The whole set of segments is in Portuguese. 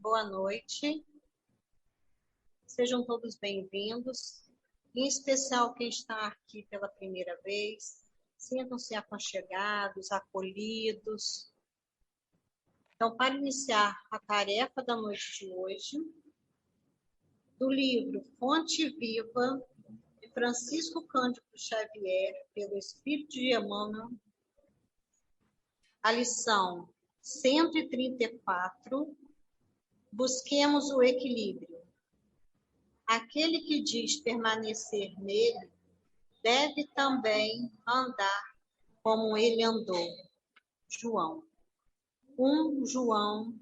Boa noite. Sejam todos bem-vindos, em especial quem está aqui pela primeira vez. Sintam-se aconchegados, acolhidos. Então, para iniciar a tarefa da noite de hoje, do livro Fonte Viva, de Francisco Cândido Xavier, pelo Espírito de Emmanuel, a lição 134, busquemos o equilíbrio. Aquele que diz permanecer nele, deve também andar como ele andou. João 1 João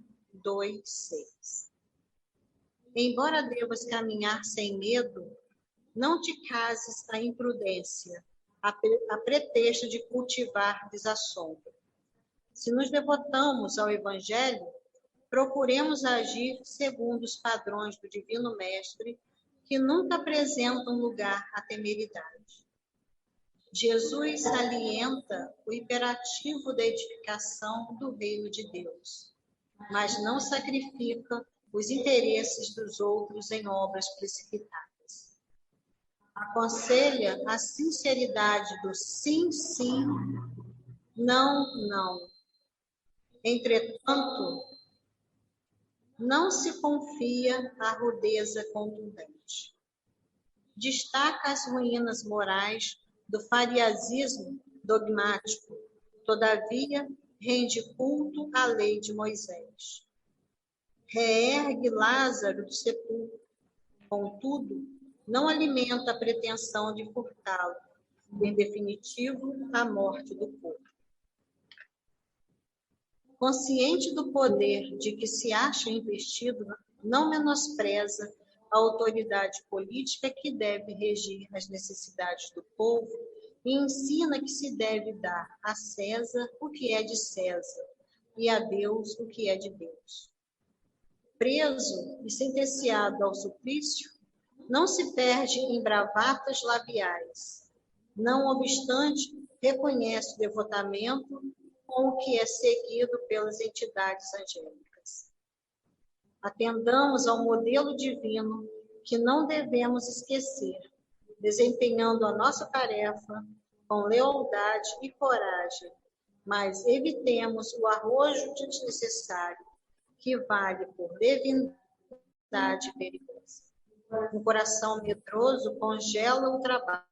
2:6. Embora devas caminhar sem medo, não te cases à imprudência, a pretexto de cultivar desassombro. Se nos devotamos ao Evangelho, procuremos agir segundo os padrões do Divino Mestre, que nunca apresentam lugar à temeridade. Jesus salienta o imperativo da edificação do reino de Deus, mas não sacrifica os interesses dos outros em obras precipitadas. Aconselha a sinceridade do sim, sim, não, não. Entretanto, não se confia à rudeza contundente. Destaca as ruínas morais do fariasismo dogmático, todavia rende culto à lei de Moisés. Reergue Lázaro do sepulcro, contudo, não alimenta a pretensão de furtá-lo, em definitivo, a morte do corpo. Consciente do poder de que se acha investido, não menospreza a autoridade política que deve regir as necessidades do povo e ensina que se deve dar a César o que é de César e a Deus o que é de Deus. Preso e sentenciado ao suplício, não se perde em bravatas labiais. Não obstante, reconhece o devotamento com o que é seguido pelas entidades angélicas. Atendamos ao modelo divino que não devemos esquecer, desempenhando a nossa tarefa com lealdade e coragem, mas evitemos o arrojo desnecessário, que vale por leviandade perigosa. Um coração medroso congela o trabalho.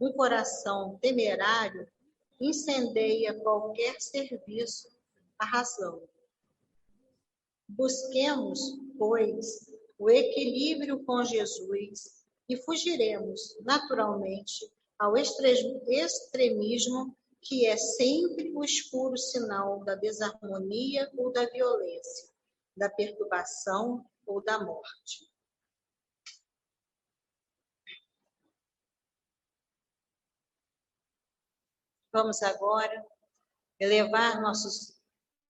Um coração temerário incendeia qualquer serviço à razão. Busquemos, pois, o equilíbrio com Jesus e fugiremos, naturalmente, ao extremismo, que é sempre o escuro sinal da desarmonia ou da violência, da perturbação ou da morte. Vamos agora elevar nossos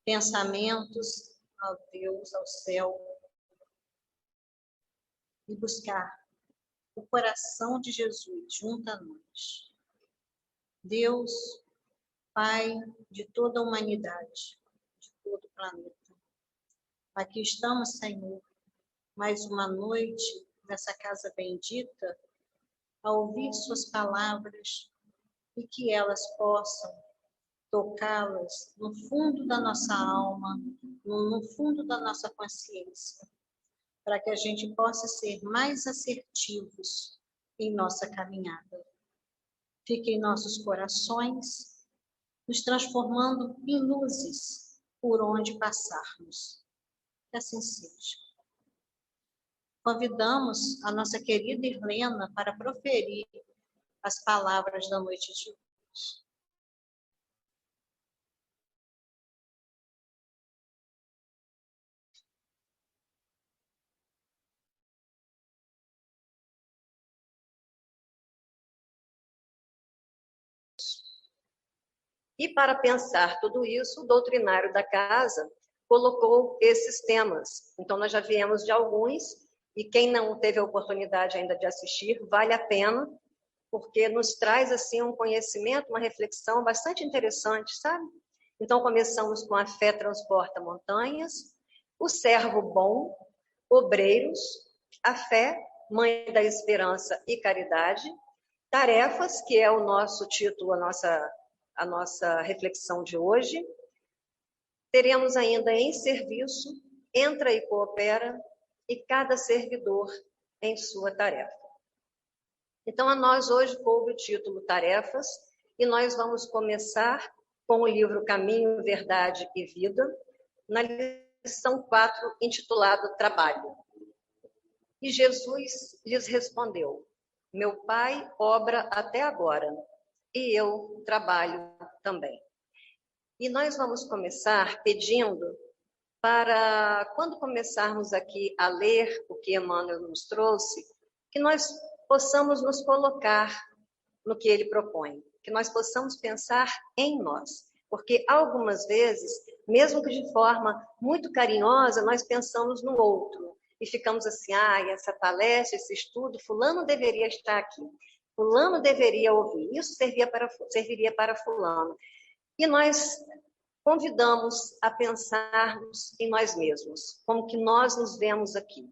pensamentos ao Deus, ao céu, e buscar o coração de Jesus junto a nós. Deus, Pai de toda a humanidade, de todo o planeta. Aqui estamos, Senhor, mais uma noite nessa casa bendita, a ouvir suas palavras e que elas possam tocá-las no fundo da nossa alma, no fundo da nossa consciência, para que a gente possa ser mais assertivos em nossa caminhada. Fique em nossos corações, nos transformando em luzes por onde passarmos. Que assim seja. Convidamos a nossa querida Irlena para proferir as palavras da noite de hoje. E para pensar tudo isso, o doutrinário da casa colocou esses temas. Então, nós já viemos de alguns, e quem não teve a oportunidade ainda de assistir, vale a pena, porque nos traz assim um conhecimento, uma reflexão bastante interessante, sabe? Então, começamos com a fé transporta montanhas, o servo bom, obreiros, a fé, mãe da esperança e caridade, tarefas, que é o nosso título, a nossa reflexão de hoje. Teremos ainda em serviço, entra e coopera, e cada servidor em sua tarefa. Então, a nós hoje coube o título Tarefas, e nós vamos começar com o livro Caminho, Verdade e Vida, na lição 4, intitulado Trabalho. E Jesus lhes respondeu: meu Pai obra até agora, e eu trabalho também. E nós vamos começar pedindo para, quando começarmos aqui a ler o que Emmanuel nos trouxe, que nós possamos nos colocar no que ele propõe, que nós possamos pensar em nós. Porque algumas vezes, mesmo que de forma muito carinhosa, nós pensamos no outro e ficamos assim, essa palestra, esse estudo, fulano deveria estar aqui, fulano deveria ouvir, isso serviria para fulano. E nós convidamos a pensarmos em nós mesmos, como que nós nos vemos aqui.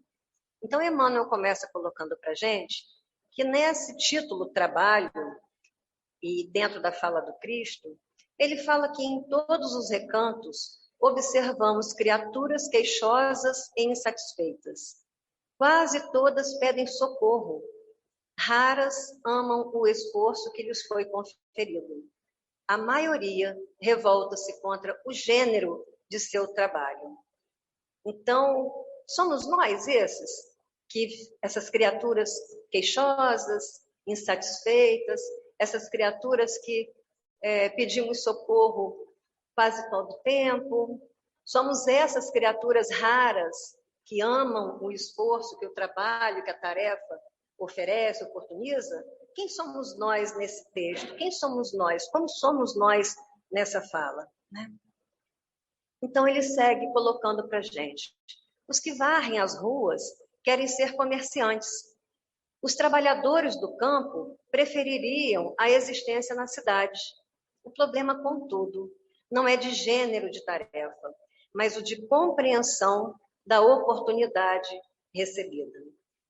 Então, Emmanuel começa colocando para a gente que nesse título Trabalho, e dentro da fala do Cristo, ele fala que em todos os recantos observamos criaturas queixosas e insatisfeitas. Quase todas pedem socorro. Raras amam o esforço que lhes foi conferido. A maioria revolta-se contra o gênero de seu trabalho. Então, somos nós essas criaturas queixosas, insatisfeitas, essas criaturas que pedimos socorro quase todo tempo. Somos essas criaturas raras que amam o esforço que o trabalho, que a tarefa oferece, oportuniza. Quem somos nós nesse texto? Quem somos nós? Como somos nós nessa fala? Né? Então, ele segue colocando para a gente. Os que varrem as ruas querem ser comerciantes. Os trabalhadores do campo prefeririam a existência na cidade. O problema, contudo, não é de gênero de tarefa, mas o de compreensão da oportunidade recebida.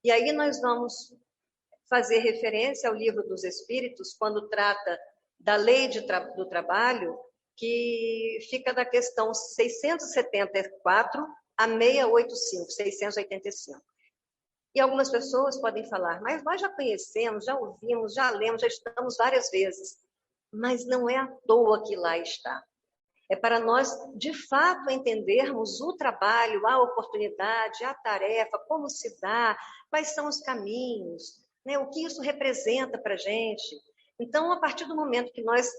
E aí nós vamos fazer referência ao Livro dos Espíritos, quando trata da lei do trabalho, que fica da questão 674 a 685. E algumas pessoas podem falar, mas nós já conhecemos, já ouvimos, já lemos, já estudamos várias vezes. Mas não é à toa que lá está. É para nós, de fato, entendermos o trabalho, a oportunidade, a tarefa, como se dá, quais são os caminhos, né? O que isso representa para a gente. Então, a partir do momento que nós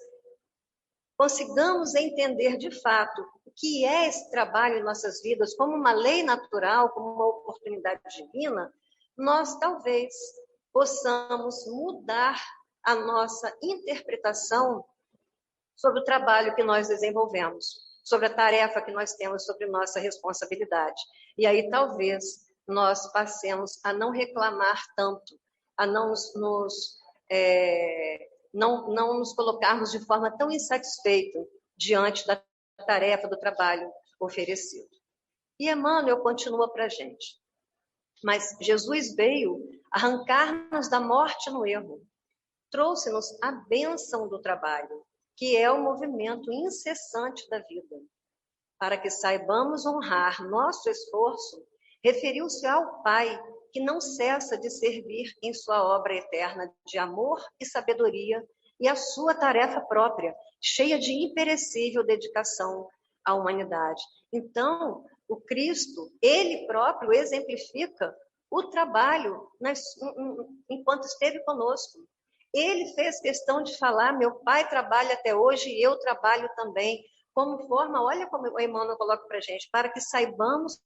consigamos entender de fato o que é esse trabalho em nossas vidas como uma lei natural, como uma oportunidade divina, nós talvez possamos mudar a nossa interpretação sobre o trabalho que nós desenvolvemos, sobre a tarefa que nós temos, sobre nossa responsabilidade. E aí talvez nós passemos a não reclamar tanto, a não nos colocarmos de forma tão insatisfeita diante da tarefa do trabalho oferecido. E Emmanuel continua para a gente. Mas Jesus veio arrancar-nos da morte no erro. Trouxe-nos a bênção do trabalho, que é o movimento incessante da vida. Para que saibamos honrar nosso esforço, referiu-se ao Pai, que não cessa de servir em sua obra eterna de amor e sabedoria e a sua tarefa própria, cheia de imperecível dedicação à humanidade. Então, o Cristo, ele próprio exemplifica o trabalho enquanto esteve conosco. Ele fez questão de falar, meu Pai trabalha até hoje e eu trabalho também, como forma, olha como o Emmanuel coloca para a gente, para que saibamos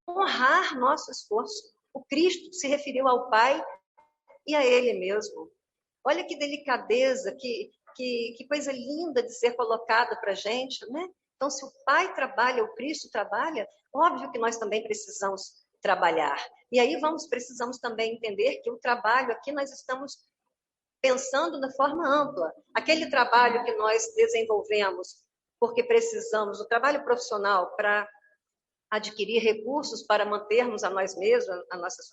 honrar nosso esforço. O Cristo se referiu ao Pai e a Ele mesmo. Olha que delicadeza, que coisa linda de ser colocada para a gente, né? Então, se o Pai trabalha, o Cristo trabalha, óbvio que nós também precisamos trabalhar. E aí precisamos também entender que o trabalho aqui nós estamos pensando de forma ampla. Aquele trabalho que nós desenvolvemos porque precisamos, o trabalho profissional para adquirir recursos para mantermos a nós mesmos,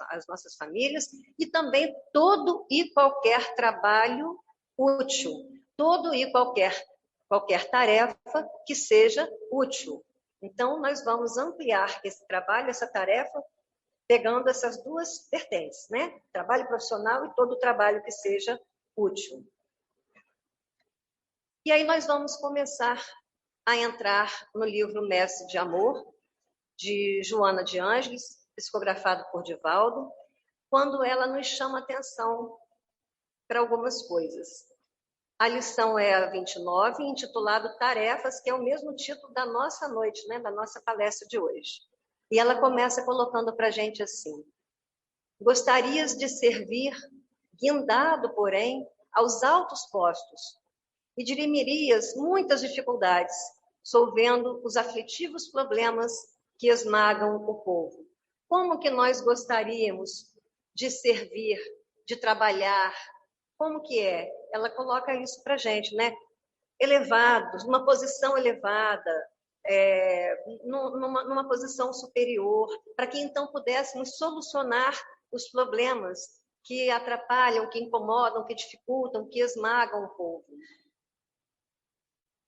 as nossas famílias, e também todo e qualquer trabalho útil, todo e qualquer tarefa que seja útil. Então, nós vamos ampliar esse trabalho, essa tarefa, pegando essas duas vertentes, né? Trabalho profissional e todo trabalho que seja útil. E aí nós vamos começar a entrar no livro Mestre de Amor, de Joana de Ângeles, psicografado por Divaldo, quando ela nos chama atenção para algumas coisas. A lição é a 29, intitulado Tarefas, que é o mesmo título da nossa noite, né, da nossa palestra de hoje. E ela começa colocando para a gente assim: gostarias de servir, guindado, porém, aos altos postos, e dirimirias muitas dificuldades, solvendo os aflitivos problemas que esmagam o povo. Como que nós gostaríamos de servir, de trabalhar? Como que é? Ela coloca isso para a gente, né? Elevados, numa posição elevada, numa posição superior, para que então pudéssemos solucionar os problemas que atrapalham, que incomodam, que dificultam, que esmagam o povo.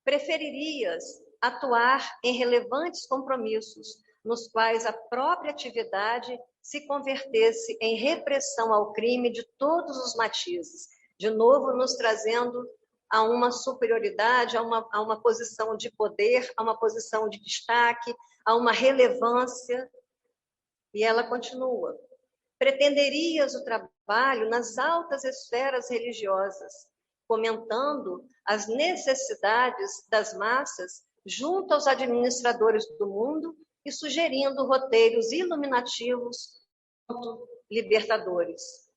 Preferirias atuar em relevantes compromissos, nos quais a própria atividade se convertesse em repressão ao crime de todos os matizes, de novo nos trazendo a uma superioridade, a uma posição de poder, a uma posição de destaque, a uma relevância. E ela continua: pretenderias o trabalho nas altas esferas religiosas, comentando as necessidades das massas junto aos administradores do mundo e sugerindo roteiros iluminativos, libertadores.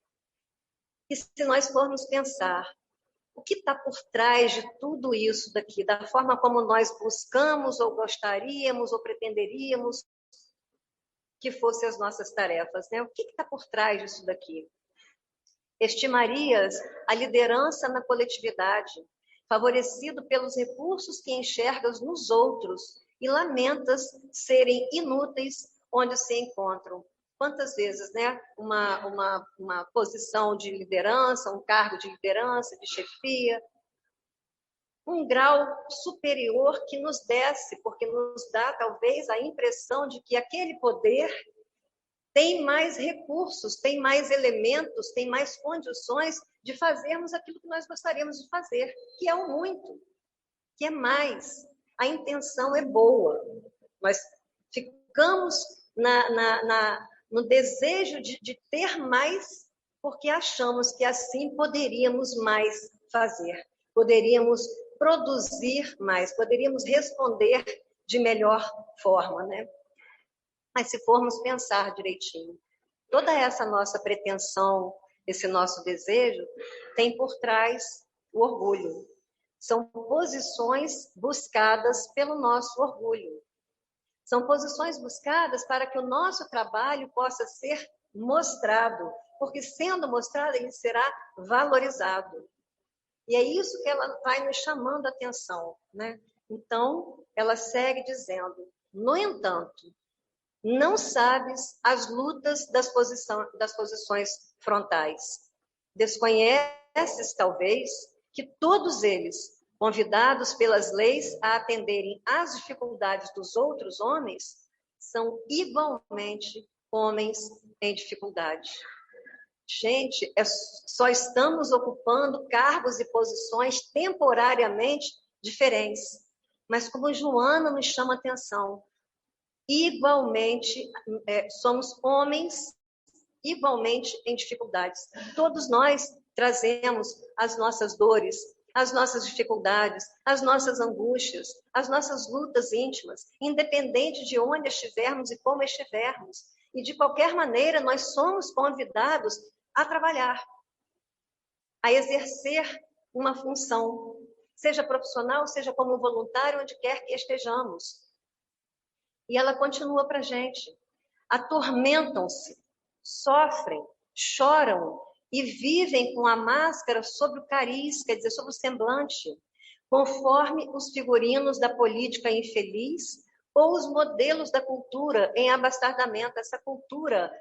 E se nós formos pensar, o que está por trás de tudo isso daqui, da forma como nós buscamos ou gostaríamos ou pretenderíamos que fossem as nossas tarefas, né? O que está por trás disso daqui? Estimarias a liderança na coletividade, favorecido pelos recursos que enxergas nos outros e lamentas serem inúteis onde se encontram. Quantas vezes, né? Uma posição de liderança, um cargo de liderança, de chefia, um grau superior que nos desce, porque nos dá talvez a impressão de que aquele poder tem mais recursos, tem mais elementos, tem mais condições de fazermos aquilo que nós gostaríamos de fazer, que é o muito, que é mais. A intenção é boa. Nós ficamos no desejo de ter mais, porque achamos que assim poderíamos mais fazer, poderíamos produzir mais, poderíamos responder de melhor forma, né? Mas se formos pensar direitinho, toda essa nossa pretensão, esse nosso desejo, tem por trás o orgulho. São posições buscadas pelo nosso orgulho. São posições buscadas para que o nosso trabalho possa ser mostrado, porque sendo mostrado, ele será valorizado. E é isso que ela vai nos chamando a atenção, né? Então, ela segue dizendo: no entanto, não sabes as lutas das posições frontais. Desconheces, talvez, que todos eles, convidados pelas leis a atenderem às dificuldades dos outros homens, são igualmente homens em dificuldade. Gente, só estamos ocupando cargos e posições temporariamente diferentes. Mas como Joana nos chama a atenção, igualmente, somos homens igualmente em dificuldades. Todos nós trazemos as nossas dores, as nossas dificuldades, as nossas angústias, as nossas lutas íntimas, independente de onde estivermos e como estivermos. E, de qualquer maneira, nós somos convidados a trabalhar, a exercer uma função, seja profissional, seja como voluntário, onde quer que estejamos. E ela continua para a gente: atormentam-se, sofrem, choram e vivem com a máscara sobre o cariz, quer dizer, sobre o semblante, conforme os figurinos da política infeliz, ou os modelos da cultura em abastardamento, essa cultura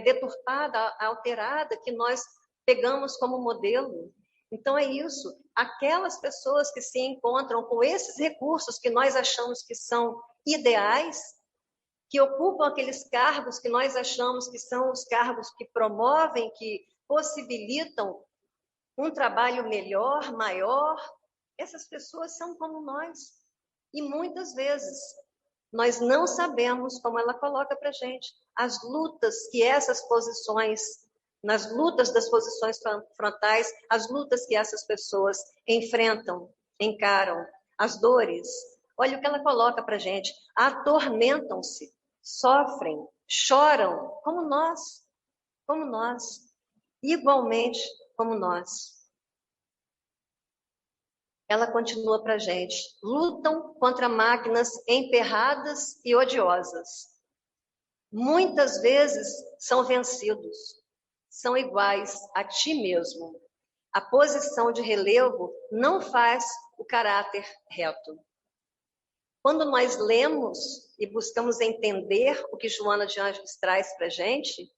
deturpada, alterada, que nós pegamos como modelo. Então é isso, aquelas pessoas que se encontram com esses recursos que nós achamos que são ideais, que ocupam aqueles cargos que nós achamos que são os cargos que promovem, que possibilitam um trabalho melhor, maior, essas pessoas são como nós. E muitas vezes nós não sabemos, como ela coloca para a gente, as lutas que essas posições, nas lutas das posições frontais, as lutas que essas pessoas enfrentam, encaram, as dores. Olha o que ela coloca para a gente, atormentam-se, sofrem, choram, como nós, igualmente como nós. Ela continua para a gente, lutam contra máquinas emperradas e odiosas. Muitas vezes são vencidos, são iguais a ti mesmo. A posição de relevo não faz o caráter reto. Quando nós lemos e buscamos entender o que Joana de Ângeles traz para a gente,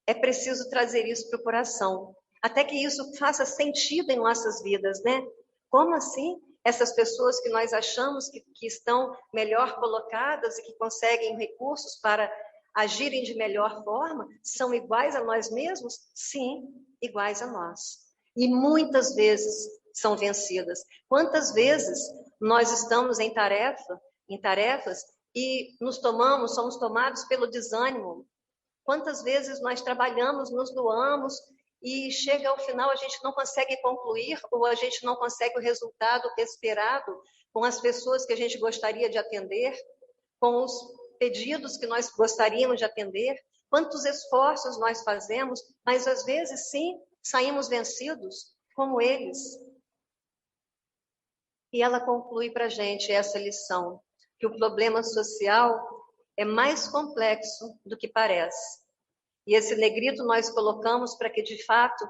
é preciso trazer isso para o coração, até que isso faça sentido em nossas vidas, né? Como assim? Essas pessoas que nós achamos que estão melhor colocadas e que conseguem recursos para agirem de melhor forma, são iguais a nós mesmos? Sim, iguais a nós. E muitas vezes são vencidas. Quantas vezes nós estamos em tarefas e somos tomados pelo desânimo? Quantas vezes nós trabalhamos, nos doamos e chega ao final a gente não consegue concluir ou a gente não consegue o resultado esperado com as pessoas que a gente gostaria de atender, com os pedidos que nós gostaríamos de atender? Quantos esforços nós fazemos, mas às vezes sim, saímos vencidos como eles. E ela conclui para a gente essa lição, que o problema social é mais complexo do que parece. E esse negrito nós colocamos para que, de fato,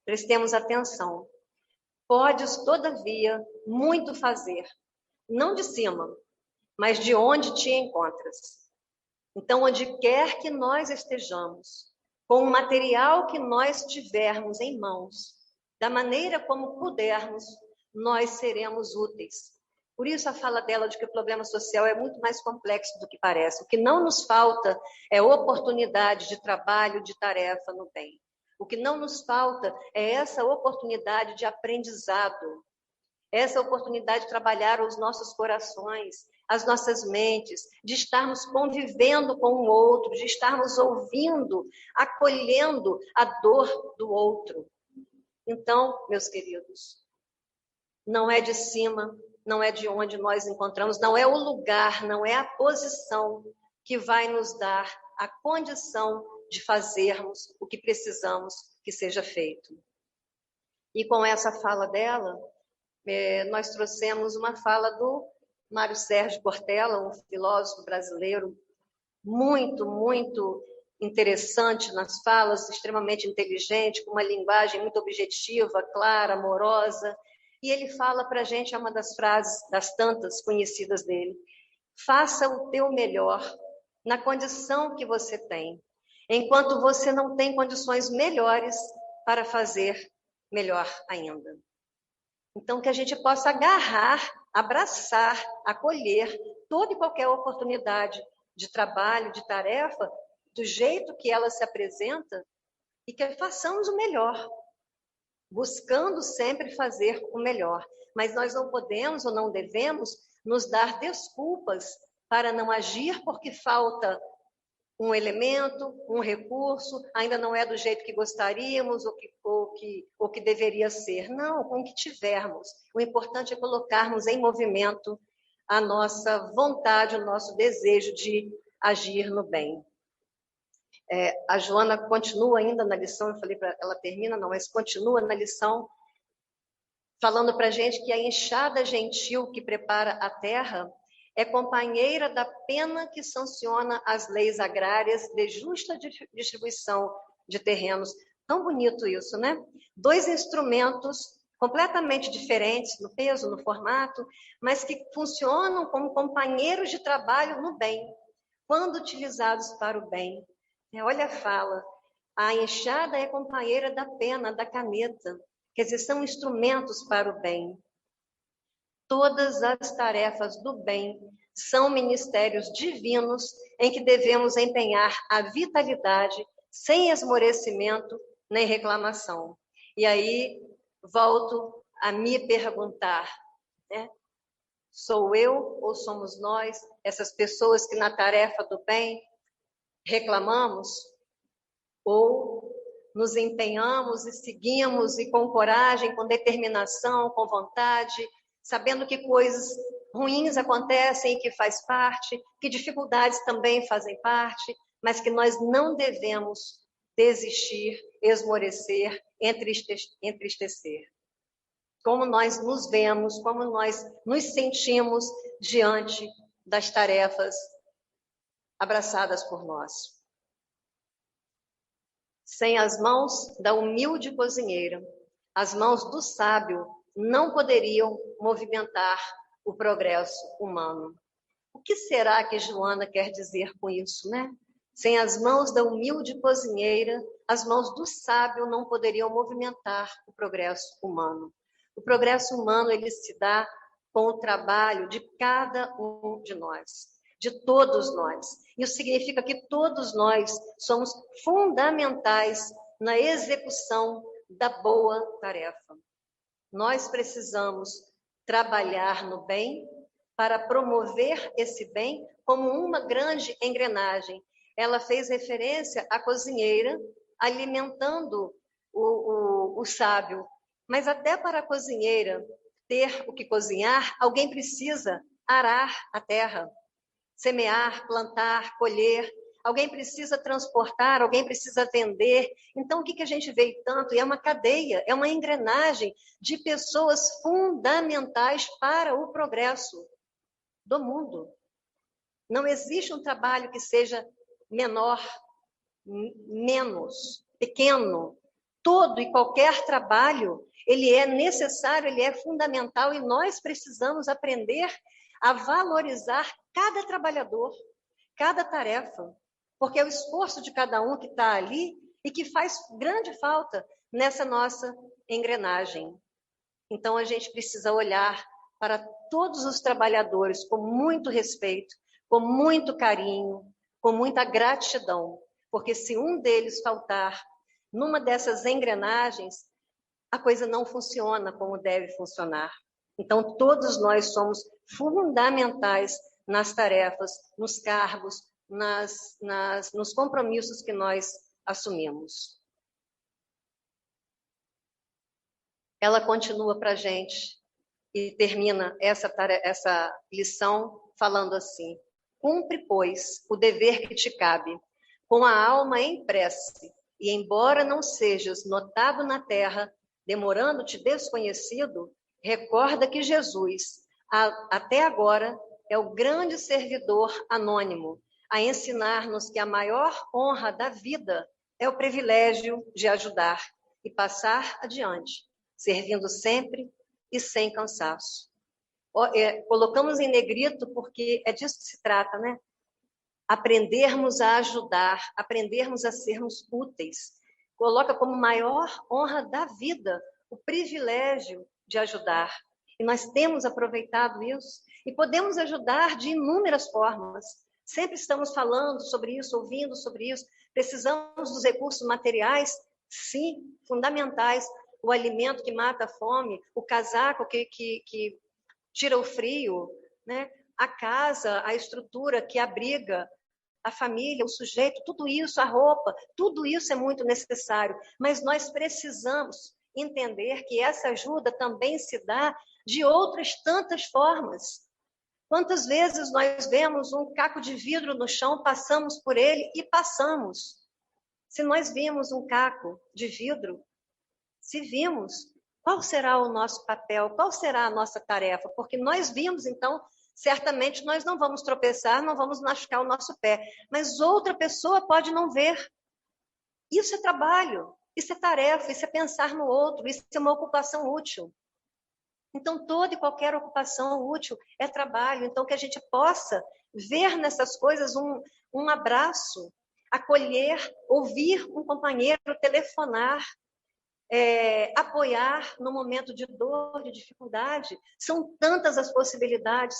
prestemos atenção. Podes, todavia, muito fazer, não de cima, mas de onde te encontras. Então, onde quer que nós estejamos, com o material que nós tivermos em mãos, da maneira como pudermos, nós seremos úteis. Por isso a fala dela de que o problema social é muito mais complexo do que parece. O que não nos falta é oportunidade de trabalho, de tarefa no bem. O que não nos falta é essa oportunidade de aprendizado, essa oportunidade de trabalhar os nossos corações, as nossas mentes, de estarmos convivendo com o outro, de estarmos ouvindo, acolhendo a dor do outro. Então, meus queridos, não é de cima, não é de onde nós encontramos, não é o lugar, não é a posição que vai nos dar a condição de fazermos o que precisamos que seja feito. E com essa fala dela, nós trouxemos uma fala do Mário Sérgio Cortella, um filósofo brasileiro muito, muito interessante nas falas, extremamente inteligente, com uma linguagem muito objetiva, clara, amorosa. E ele fala para a gente, é uma das frases, das tantas conhecidas dele: faça o teu melhor na condição que você tem, enquanto você não tem condições melhores para fazer melhor ainda. Então, que a gente possa agarrar, abraçar, acolher toda e qualquer oportunidade de trabalho, de tarefa, do jeito que ela se apresenta, e que façamos o melhor, buscando sempre fazer o melhor. Mas nós não podemos ou não devemos nos dar desculpas para não agir porque falta um elemento, um recurso, ainda não é do jeito que gostaríamos ou que deveria ser. Não, com o que tivermos. O importante é colocarmos em movimento a nossa vontade, o nosso desejo de agir no bem. A Joana continua ainda na lição, eu falei para ela termina, não, mas continua na lição, falando para a gente que a enxada gentil que prepara a terra é companheira da pena que sanciona as leis agrárias de justa distribuição de terrenos. Tão bonito isso, né? 2 instrumentos completamente diferentes no peso, no formato, mas que funcionam como companheiros de trabalho no bem, quando utilizados para o bem. Olha a fala, a enxada é companheira da pena, da caneta, quer dizer, são instrumentos para o bem. Todas as tarefas do bem são ministérios divinos em que devemos empenhar a vitalidade sem esmorecimento nem reclamação. E aí, volto a me perguntar, né? Sou eu ou somos nós, essas pessoas que na tarefa do bem reclamamos? Ou nos empenhamos e seguimos e com coragem, com determinação, com vontade, sabendo que coisas ruins acontecem e que faz parte, que dificuldades também fazem parte, mas que nós não devemos desistir, esmorecer, entristecer. Como nós nos vemos, como nós nos sentimos diante das tarefas abraçadas por nós. Sem as mãos da humilde cozinheira, as mãos do sábio não poderiam movimentar o progresso humano. O que será que Joana quer dizer com isso, né? Sem as mãos da humilde cozinheira, as mãos do sábio não poderiam movimentar o progresso humano. O progresso humano, ele se dá com o trabalho de cada um de nós, de todos nós. Isso significa que todos nós somos fundamentais na execução da boa tarefa. Nós precisamos trabalhar no bem para promover esse bem como uma grande engrenagem. Ela fez referência à cozinheira alimentando o sábio. Mas até para a cozinheira ter o que cozinhar, alguém precisa arar a terra, semear, plantar, colher. Alguém precisa transportar, alguém precisa vender. Então, o que a gente vê tanto? É uma cadeia, é uma engrenagem de pessoas fundamentais para o progresso do mundo. Não existe um trabalho que seja menor, menos, pequeno. Todo e qualquer trabalho, ele é necessário, ele é fundamental e nós precisamos aprender a valorizar cada trabalhador, cada tarefa, porque é o esforço de cada um que está ali e que faz grande falta nessa nossa engrenagem. Então, a gente precisa olhar para todos os trabalhadores com muito respeito, com muito carinho, com muita gratidão, porque se um deles faltar numa dessas engrenagens, a coisa não funciona como deve funcionar. Então, todos nós somos fundamentais nas tarefas, nos cargos, nos compromissos que nós assumimos. Ela continua para a gente e termina essa lição falando assim: cumpre, pois, o dever que te cabe, com a alma em prece, e embora não sejas notado na terra, demorando-te desconhecido, recorda que Jesus, até agora, é o grande servidor anônimo, a ensinar-nos que a maior honra da vida é o privilégio de ajudar e passar adiante, servindo sempre e sem cansaço. Colocamos em negrito porque é disso que se trata, né? Aprendermos a ajudar, aprendermos a sermos úteis. Coloca como maior honra da vida o privilégio de ajudar. E nós temos aproveitado isso e podemos ajudar de inúmeras formas. Sempre estamos falando sobre isso, ouvindo sobre isso. Precisamos dos recursos materiais, sim, fundamentais. O alimento que mata a fome, o casaco que tira o frio, né? A casa, a estrutura que abriga a família, o sujeito, tudo isso, a roupa, tudo isso é muito necessário. Mas nós precisamos entender que essa ajuda também se dá de outras tantas formas. Quantas vezes nós vemos um caco de vidro no chão, passamos por ele e passamos. Se nós vimos um caco de vidro, se vimos, qual será o nosso papel? Qual será a nossa tarefa? Porque nós vimos, então, certamente nós não vamos tropeçar, não vamos machucar o nosso pé. Mas outra pessoa pode não ver. Isso é trabalho. Isso é tarefa, isso é pensar no outro, isso é uma ocupação útil. Então, toda e qualquer ocupação útil é trabalho. Então, que a gente possa ver nessas coisas um abraço, acolher, ouvir um companheiro, telefonar, apoiar no momento de dor, de dificuldade. São tantas as possibilidades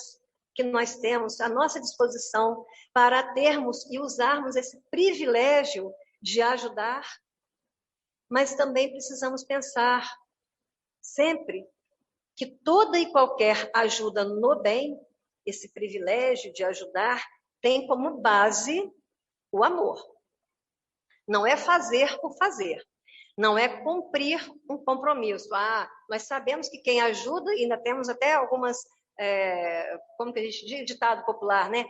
que nós temos à nossa disposição para termos e usarmos esse privilégio de ajudar, mas também precisamos pensar sempre que toda e qualquer ajuda no bem, esse privilégio de ajudar, tem como base o amor. Não é fazer por fazer. Não é cumprir um compromisso. Nós sabemos que quem ajuda, e ainda temos até algumas, como que a gente diz, ditado popular, né?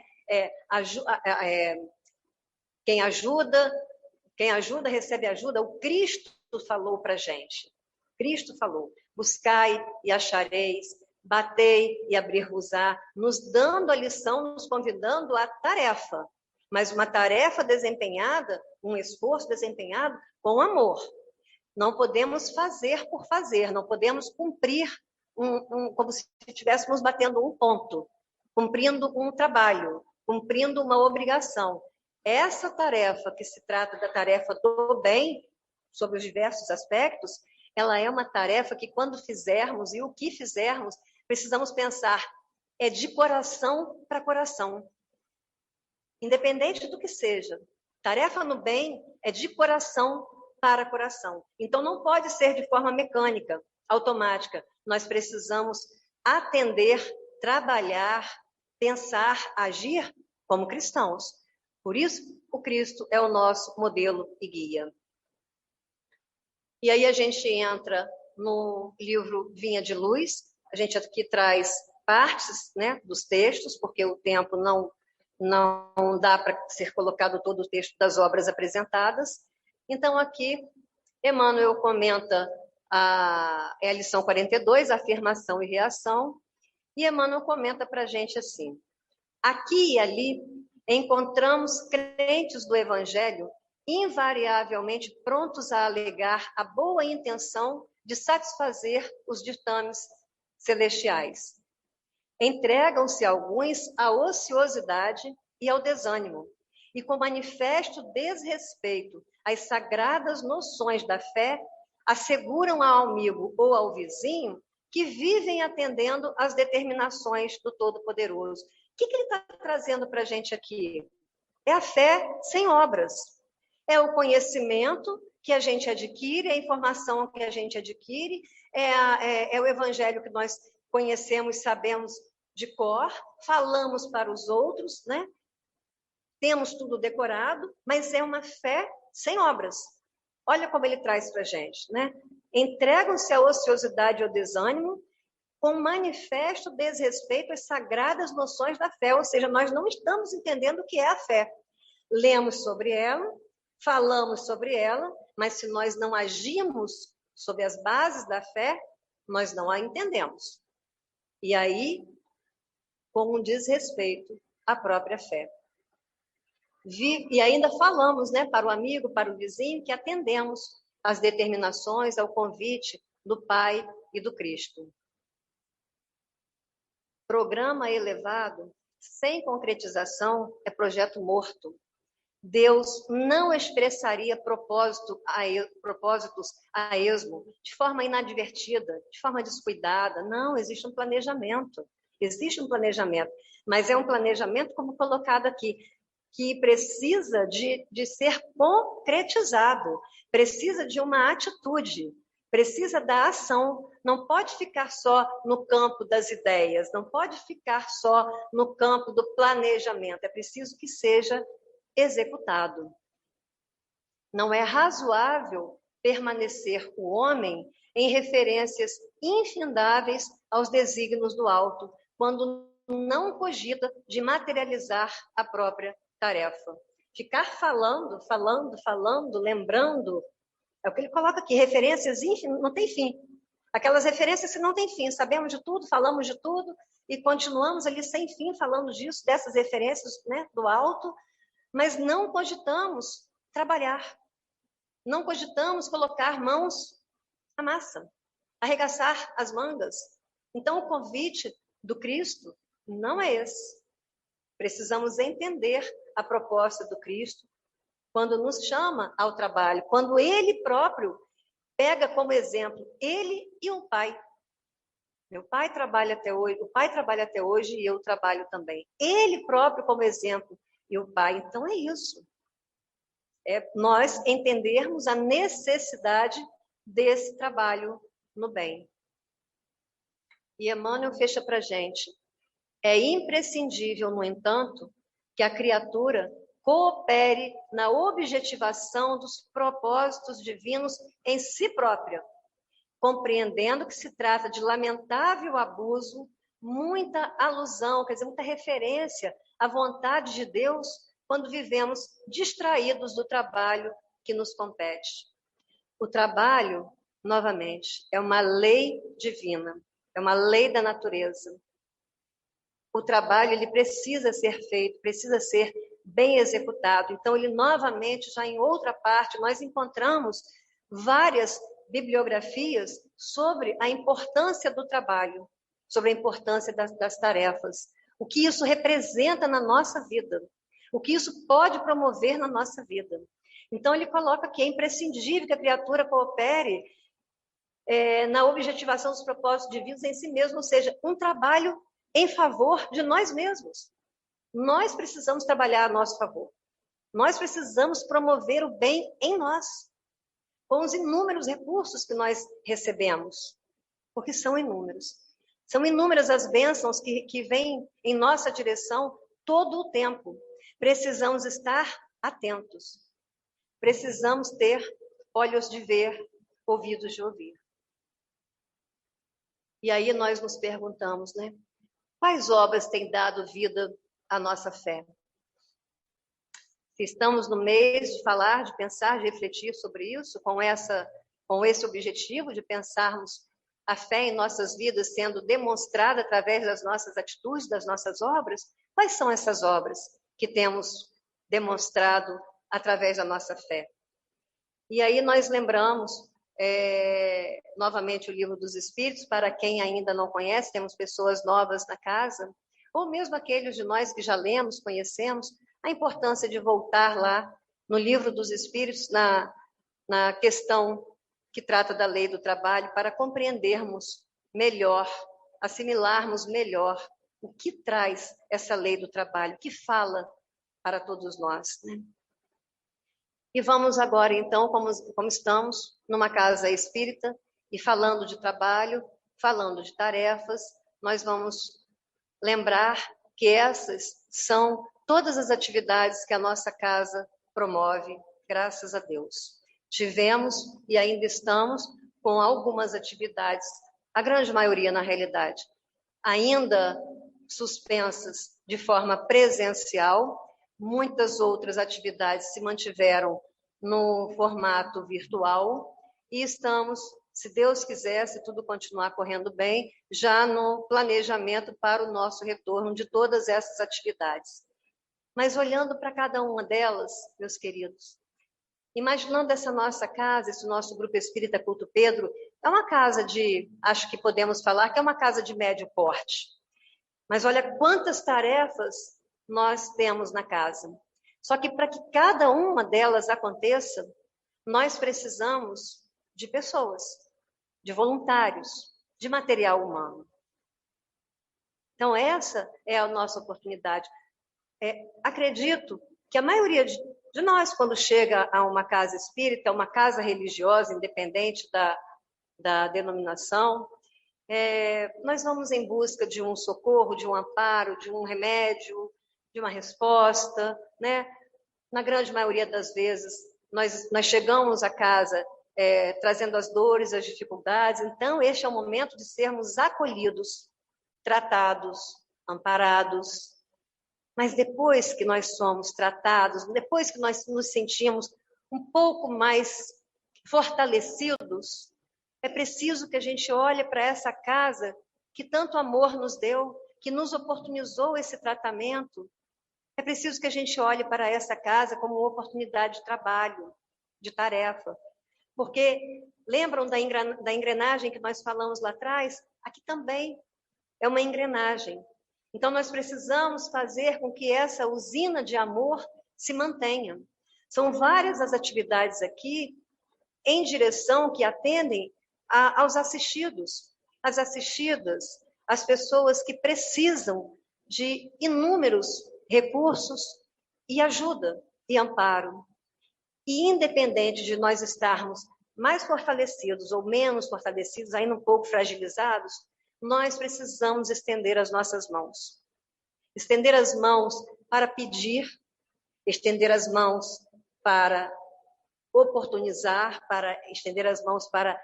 Quem ajuda recebe ajuda. O Cristo falou para a gente. Cristo falou: buscai e achareis, batei e abrir-vos-á, nos dando a lição, nos convidando à tarefa. Mas uma tarefa desempenhada, um esforço desempenhado com amor. Não podemos fazer por fazer, não podemos cumprir como se estivéssemos batendo um ponto, cumprindo um trabalho, cumprindo uma obrigação. Essa tarefa, que se trata da tarefa do bem, sobre os diversos aspectos, ela é uma tarefa que, quando fizermos, e o que fizermos, precisamos pensar, é de coração para coração. Independente do que seja, tarefa no bem é de coração para coração. Então, não pode ser de forma mecânica, automática. Nós precisamos atender, trabalhar, pensar, agir como cristãos. Por isso, o Cristo é o nosso modelo e guia. E aí a gente entra no livro Vinha de Luz. A gente aqui traz partes, né, dos textos, porque o tempo não dá para ser colocado todo o texto das obras apresentadas. Então, aqui, Emmanuel comenta a lição 42, afirmação e reação, e Emmanuel comenta para a gente assim: aqui e ali encontramos crentes do Evangelho invariavelmente prontos a alegar a boa intenção de satisfazer os ditames celestiais. Entregam-se alguns à ociosidade e ao desânimo, e com manifesto desrespeito às sagradas noções da fé, asseguram ao amigo ou ao vizinho que vivem atendendo às determinações do Todo-Poderoso. O que ele está trazendo para a gente aqui? É a fé sem obras. É o conhecimento que a gente adquire, a informação que a gente adquire, é o evangelho que nós conhecemos, sabemos de cor, falamos para os outros, né? Temos tudo decorado, mas é uma fé sem obras. Olha como ele traz para a gente, né? Entregam-se à ociosidade e ao desânimo, com manifesto desrespeito às sagradas noções da fé, ou seja, nós não estamos entendendo o que é a fé. Lemos sobre ela, falamos sobre ela, mas se nós não agimos sobre as bases da fé, nós não a entendemos. E aí, com um desrespeito à própria fé. E ainda falamos, né, para o amigo, para o vizinho, que atendemos às determinações, ao convite do Pai e do Cristo. Programa elevado, sem concretização, é projeto morto. Deus não expressaria propósitos a esmo, de forma inadvertida, de forma descuidada. Não, existe um planejamento. Existe um planejamento, mas é um planejamento, como colocado aqui, que precisa de ser concretizado, precisa de uma atitude, precisa da ação. Não pode ficar só no campo das ideias, não pode ficar só no campo do planejamento. É preciso que seja executado. Não é razoável permanecer o homem em referências infindáveis aos desígnios do alto, quando não cogita de materializar a própria tarefa. Ficar falando, lembrando, é o que ele coloca aqui, referências não tem fim. Aquelas referências que não tem fim, sabemos de tudo, falamos de tudo, e continuamos ali sem fim falando disso, dessas referências, né, do alto, mas não cogitamos trabalhar. Não cogitamos colocar mãos na massa, arregaçar as mangas. Então, o convite do Cristo não é esse. Precisamos entender a proposta do Cristo quando nos chama ao trabalho, quando Ele próprio pega como exemplo Ele e o Pai. Meu pai trabalha até hoje, o Pai trabalha até hoje e eu trabalho também. Ele próprio como exemplo e o Pai. Então é isso. É nós entendermos a necessidade desse trabalho no bem. E Emmanuel fecha para a gente. É imprescindível, no entanto, que a criatura coopere na objetivação dos propósitos divinos em si própria, compreendendo que se trata de lamentável abuso, muita alusão, quer dizer, muita referência à vontade de Deus quando vivemos distraídos do trabalho que nos compete. O trabalho, novamente, é uma lei divina, é uma lei da natureza. O trabalho, ele precisa ser feito, precisa ser bem executado. Então, ele novamente, já em outra parte, nós encontramos várias bibliografias sobre a importância do trabalho, sobre a importância das tarefas, o que isso representa na nossa vida, o que isso pode promover na nossa vida. Então, ele coloca que é imprescindível que a criatura coopere na objetivação dos propósitos divinos em si mesmo, ou seja, um trabalho em favor de nós mesmos. Nós precisamos trabalhar a nosso favor. Nós precisamos promover o bem em nós, com os inúmeros recursos que nós recebemos, porque são inúmeros. São inúmeras as bênçãos que vêm em nossa direção todo o tempo. Precisamos estar atentos. Precisamos ter olhos de ver, ouvidos de ouvir. E aí nós nos perguntamos, né? Quais obras têm dado vida à nossa fé? Se estamos no mês de falar, de pensar, de refletir sobre isso, com esse objetivo de pensarmos a fé em nossas vidas sendo demonstrada através das nossas atitudes, das nossas obras, quais são essas obras que temos demonstrado através da nossa fé? E aí nós lembramos novamente o Livro dos Espíritos, para quem ainda não conhece, temos pessoas novas na casa, ou mesmo aqueles de nós que já lemos, conhecemos, a importância de voltar lá no Livro dos Espíritos, na questão que trata da lei do trabalho, para compreendermos melhor, assimilarmos melhor o que traz essa lei do trabalho, o que fala para todos nós, né? E vamos agora, então, como estamos numa casa espírita e falando de trabalho, falando de tarefas, nós vamos lembrar que essas são todas as atividades que a nossa casa promove, graças a Deus. Tivemos e ainda estamos com algumas atividades, a grande maioria na realidade, ainda suspensas de forma presencial. Muitas outras atividades se mantiveram no formato virtual e estamos, se Deus quiser, se tudo continuar correndo bem, já no planejamento para o nosso retorno de todas essas atividades. Mas olhando para cada uma delas, meus queridos, imaginando essa nossa casa, esse nosso Grupo Espírita Culto Pedro, é uma casa acho que podemos falar que é uma casa de médio porte. Mas olha quantas tarefas nós temos na casa. Só que para que cada uma delas aconteça, nós precisamos de pessoas, de voluntários, de material humano. Então essa é a nossa oportunidade. Acredito que a maioria de nós, quando chega a uma casa espírita, uma casa religiosa, independente da denominação, nós vamos em busca de um socorro, de um amparo, de um remédio, de uma resposta, né? Na grande maioria das vezes, nós chegamos a casa trazendo as dores, as dificuldades. Então, este é o momento de sermos acolhidos, tratados, amparados. Mas depois que nós somos tratados, depois que nós nos sentimos um pouco mais fortalecidos, é preciso que a gente olhe para essa casa que tanto amor nos deu, que nos oportunizou esse tratamento. É preciso que a gente olhe para essa casa como uma oportunidade de trabalho, de tarefa. Porque lembram da engrenagem que nós falamos lá atrás? Aqui também é uma engrenagem. Então, nós precisamos fazer com que essa usina de amor se mantenha. São várias as atividades aqui em direção que atendem aos assistidos, às assistidas, às pessoas que precisam de inúmeros recursos e ajuda e amparo. E independente de nós estarmos mais fortalecidos ou menos fortalecidos, ainda um pouco fragilizados, nós precisamos estender as nossas mãos. Estender as mãos para pedir, estender as mãos para oportunizar, para estender as mãos para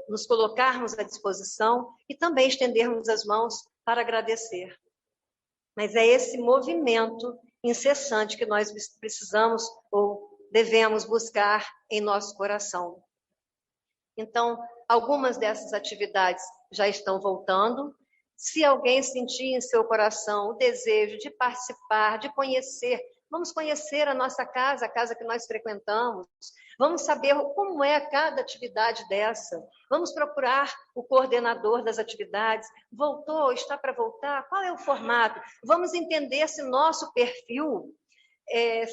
nos colocarmos à disposição e também estendermos as mãos para agradecer. Mas é esse movimento incessante que nós precisamos ou devemos buscar em nosso coração. Então, algumas dessas atividades já estão voltando. Se alguém sentir em seu coração o desejo de participar, de conhecer, vamos conhecer a nossa casa, a casa que nós frequentamos, vamos saber como é cada atividade dessa, vamos procurar o coordenador das atividades, voltou, está para voltar, qual é o formato? Vamos entender se nosso perfil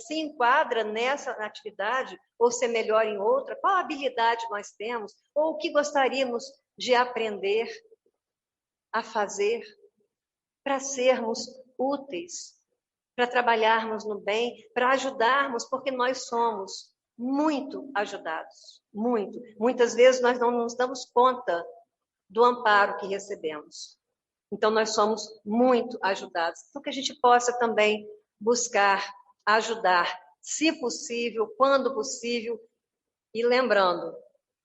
se enquadra nessa atividade ou se é melhor em outra, qual habilidade nós temos, ou o que gostaríamos de aprender a fazer para sermos úteis, para trabalharmos no bem, para ajudarmos, porque nós somos muito ajudados, muito. Muitas vezes nós não nos damos conta do amparo que recebemos. Então, nós somos muito ajudados. Então, que a gente possa também buscar ajudar, se possível, quando possível, e lembrando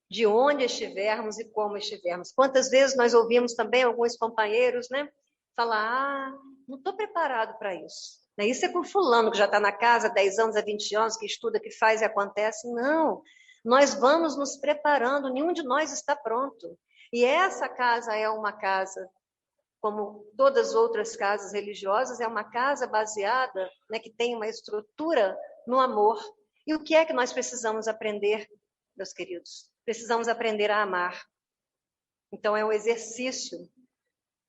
de onde estivermos e como estivermos. Quantas vezes nós ouvimos também alguns companheiros, né, falar, não estou preparado para isso. Isso é com fulano que já está na casa há 10 anos, há 20 anos, que estuda, que faz e acontece. Não, nós vamos nos preparando, nenhum de nós está pronto. E essa casa é uma casa, como todas as outras casas religiosas, é uma casa baseada, né, que tem uma estrutura no amor. E o que é que nós precisamos aprender, meus queridos? Precisamos aprender a amar. Então, é um exercício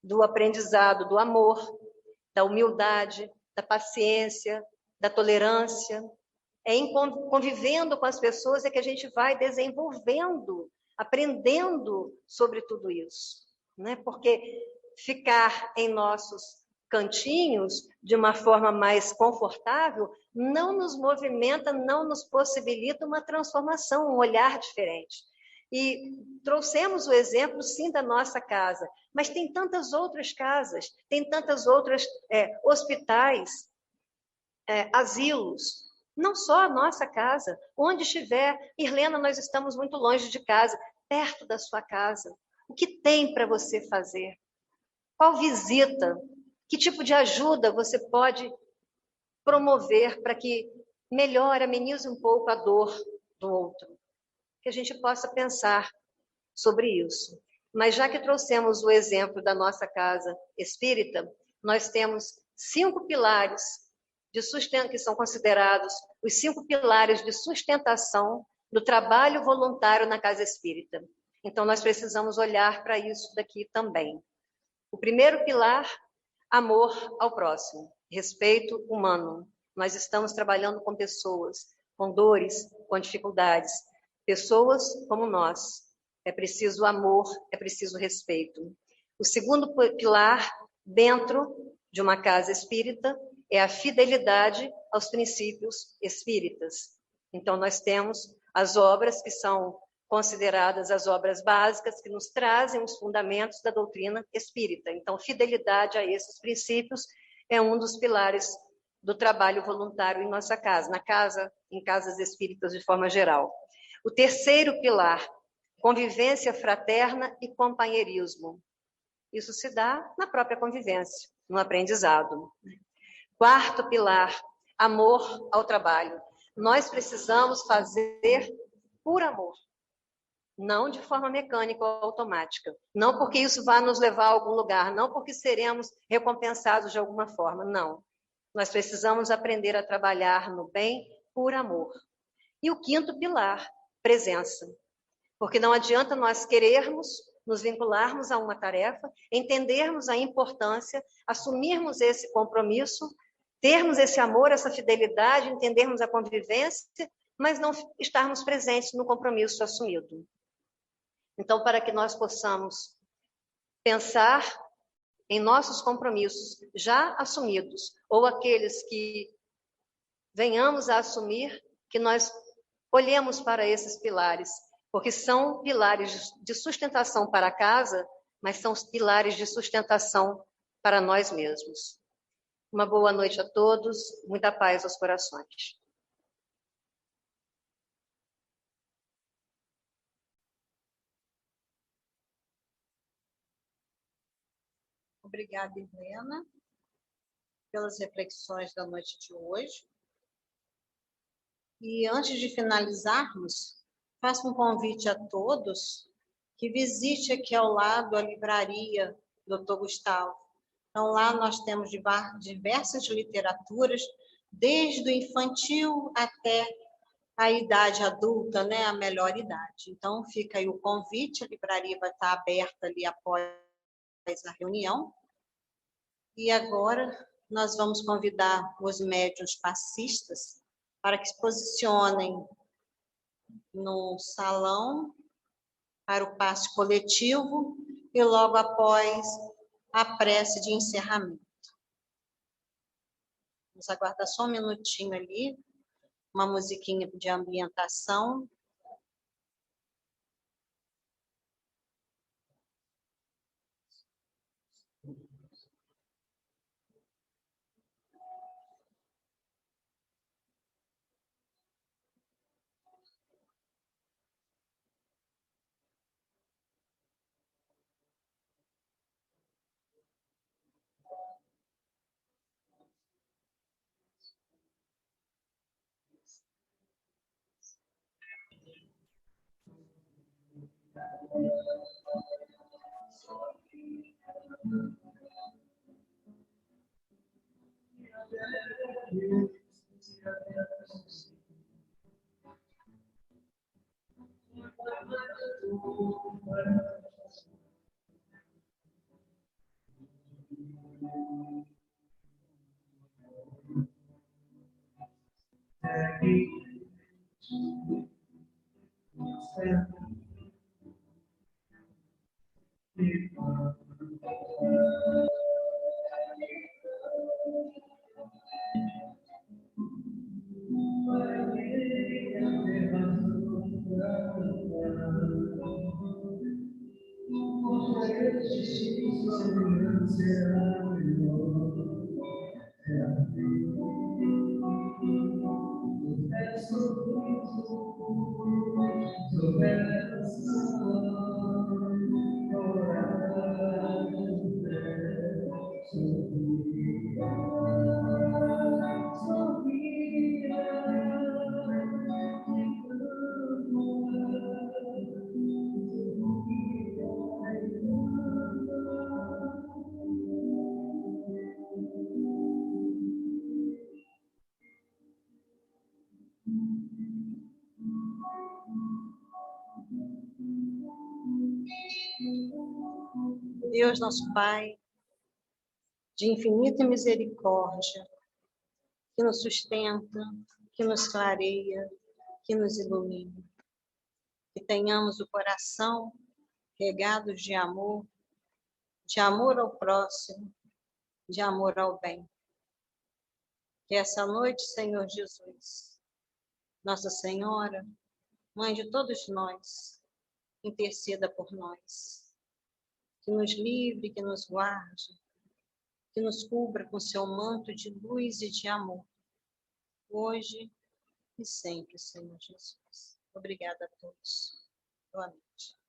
do aprendizado, do amor, da humildade, da paciência, da tolerância. É em convivendo com as pessoas é que a gente vai desenvolvendo, aprendendo sobre tudo isso, né? Porque ficar em nossos cantinhos de uma forma mais confortável não nos movimenta, não nos possibilita uma transformação, um olhar diferente. E trouxemos o exemplo, sim, da nossa casa, mas tem tantas outras casas, tem tantas outras hospitais, asilos, não só a nossa casa, onde estiver. Irlena, nós estamos muito longe de casa, perto da sua casa. O que tem para você fazer? Qual visita? Que tipo de ajuda você pode promover para que melhore, amenize um pouco a dor do outro? Que a gente possa pensar sobre isso. Mas já que trouxemos o exemplo da nossa casa espírita, nós temos 5 pilares de sustento, que são considerados os 5 pilares de sustentação do trabalho voluntário na casa espírita. Então, nós precisamos olhar para isso daqui também. O primeiro pilar, amor ao próximo, respeito humano. Nós estamos trabalhando com pessoas, com dores, com dificuldades, pessoas como nós. É preciso amor, é preciso respeito. O segundo pilar, dentro de uma casa espírita, é a fidelidade aos princípios espíritas. Então, nós temos as obras que são consideradas as obras básicas, que nos trazem os fundamentos da doutrina espírita. Então, fidelidade a esses princípios é um dos pilares do trabalho voluntário em nossa casa, em casas espíritas de forma geral. O terceiro pilar, convivência fraterna e companheirismo. Isso se dá na própria convivência, no aprendizado. Quarto pilar, amor ao trabalho. Nós precisamos fazer por amor, não de forma mecânica ou automática, não porque isso vai nos levar a algum lugar, não porque seremos recompensados de alguma forma, não. Nós precisamos aprender a trabalhar no bem por amor. E o quinto pilar, presença. Porque não adianta nós querermos nos vincularmos a uma tarefa, entendermos a importância, assumirmos esse compromisso, termos esse amor, essa fidelidade, entendermos a convivência, mas não estarmos presentes no compromisso assumido. Então, para que nós possamos pensar em nossos compromissos já assumidos, ou aqueles que venhamos a assumir, que nós olhemos para esses pilares, porque são pilares de sustentação para a casa, mas são os pilares de sustentação para nós mesmos. Uma boa noite a todos, muita paz aos corações. Obrigada, Helena, pelas reflexões da noite de hoje. E antes de finalizarmos, faço um convite a todos que visite aqui ao lado a livraria Dr. Gustavo. Então, lá nós temos diversas literaturas, desde o infantil até a idade adulta, né, a melhor idade. Então, fica aí o convite, a livraria vai estar aberta ali após a reunião. E agora nós vamos convidar os médiuns passistas para que se posicionem no salão para o passe coletivo e logo após a prece de encerramento. Vamos aguardar só um minutinho ali, uma musiquinha de ambientação. Deus, nosso Pai, de infinita misericórdia, que nos sustenta, que nos clareia, que nos ilumina. Que tenhamos o coração regado de amor ao próximo, de amor ao bem. Que essa noite, Senhor Jesus, Nossa Senhora, Mãe de todos nós, interceda por nós. Que nos livre, que nos guarde, que nos cubra com seu manto de luz e de amor, hoje e sempre, Senhor Jesus. Obrigada a todos. Boa noite.